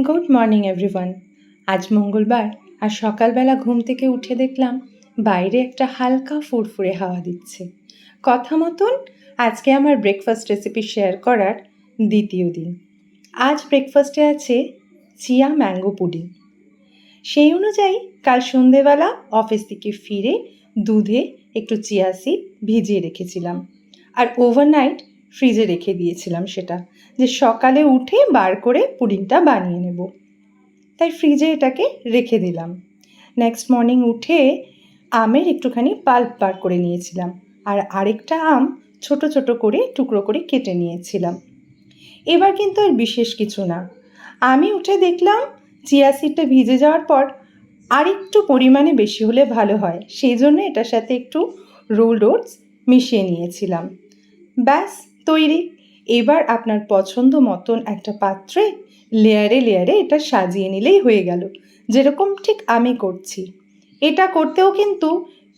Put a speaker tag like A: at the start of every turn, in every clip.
A: Good morning everyone. আজ মঙ্গলবার, আর সকালবেলা ঘুম থেকে উঠে দেখলাম বাইরে একটা হালকা ফুরফুরে হাওয়া দিচ্ছে। কথা মতন আজকে আমার ব্রেকফাস্ট রেসিপি শেয়ার করার দ্বিতীয় দিন। আজ ব্রেকফাস্টে আছে চিয়া ম্যাঙ্গো পুডিং। সেই অনুযায়ী কাল সন্ধেবেলা অফিস থেকে ফিরে দুধে একটু চিয়া সিড ভিজিয়ে রেখেছিলাম, আর ওভারনাইট ফ্রিজে রেখে দিয়েছিলাম সেটা, যে সকালে উঠে বার করে পুডিংটা বানিয়ে নেব। তাই ফ্রিজে এটাকে রেখে দিলাম। নেক্সট মর্নিং উঠে আমের একটুখানি পাল্প বার করে নিয়েছিলাম, আর আরেকটা আম ছোট ছোট করে টুকরো করে কেটে নিয়েছিলাম। এবার কিন্তু আর বিশেষ কিছু না। আমি উঠে দেখলাম চিয়া সিডটা ভিজে যাওয়ার পর আরেকটু পরিমাণে বেশি হলে ভালো হয়, সেই জন্য এটার সাথে একটু রোলড ওটস মিশিয়ে নিয়েছিলাম। ব্যাস তৈরি। এবার আপনার পছন্দ মতন একটা পাত্রে লেয়ারে লেয়ারে এটা সাজিয়ে নিলেই হয়ে গেল, যেরকম ঠিক আমি করছি। এটা করতেও কিন্তু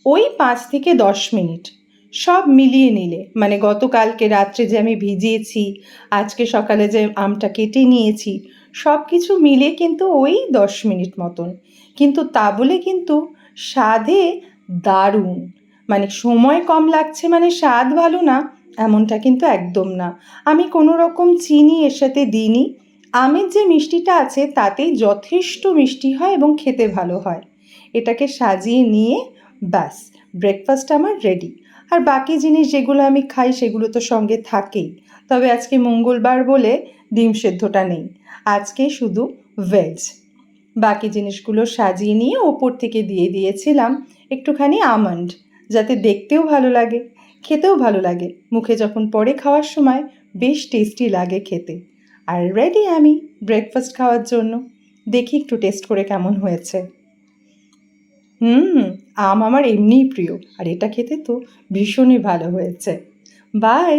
A: ওই 5 থেকে 10 মিনিট সব মিলিয়ে নিলে, মানে গতকালকে রাত্রে যে আমি ভিজিয়েছি, আজকে সকালে যে আমটা কেটে নিয়েছি, সব কিছু মিলিয়ে কিন্তু ওই 10 মিনিট মতন। কিন্তু তা বলে কিন্তু স্বাদে দারুণ। মানে সময় কম লাগছে মানে স্বাদ ভালো না, এমনটা কিন্তু একদম না। আমি কোনো রকম চিনি এর সাথে দিইনি। আমের যে মিষ্টিটা আছে তাতেই যথেষ্ট মিষ্টি হয় এবং খেতে ভালো হয়। এটাকে সাজিয়ে নিয়ে ব্যাস ব্রেকফাস্ট আমার রেডি। আর বাকি জিনিস যেগুলো আমি খাই সেগুলো তো সঙ্গে থাকেই, তবে আজকে মঙ্গলবার বলে ডিম সেদ্ধটা নেই, আজকে শুধু ভেজ। বাকি জিনিসগুলো সাজিয়ে নিয়ে ওপর থেকে দিয়ে দিয়েছিলাম একটুখানি আমন্ড, যাতে দেখতেও ভালো লাগে, খেতেও ভালো লাগে। মুখে যখন পরে খাওয়ার সময় বেশ টেস্টি লাগে খেতে। আর রেডি আমি ব্রেকফাস্ট খাওয়ার জন্য। দেখি একটু টেস্ট করে কেমন হয়েছে। আম আমার এমনিই প্রিয়, আর এটা খেতে তো ভীষণই ভালো হয়েছে। বাই।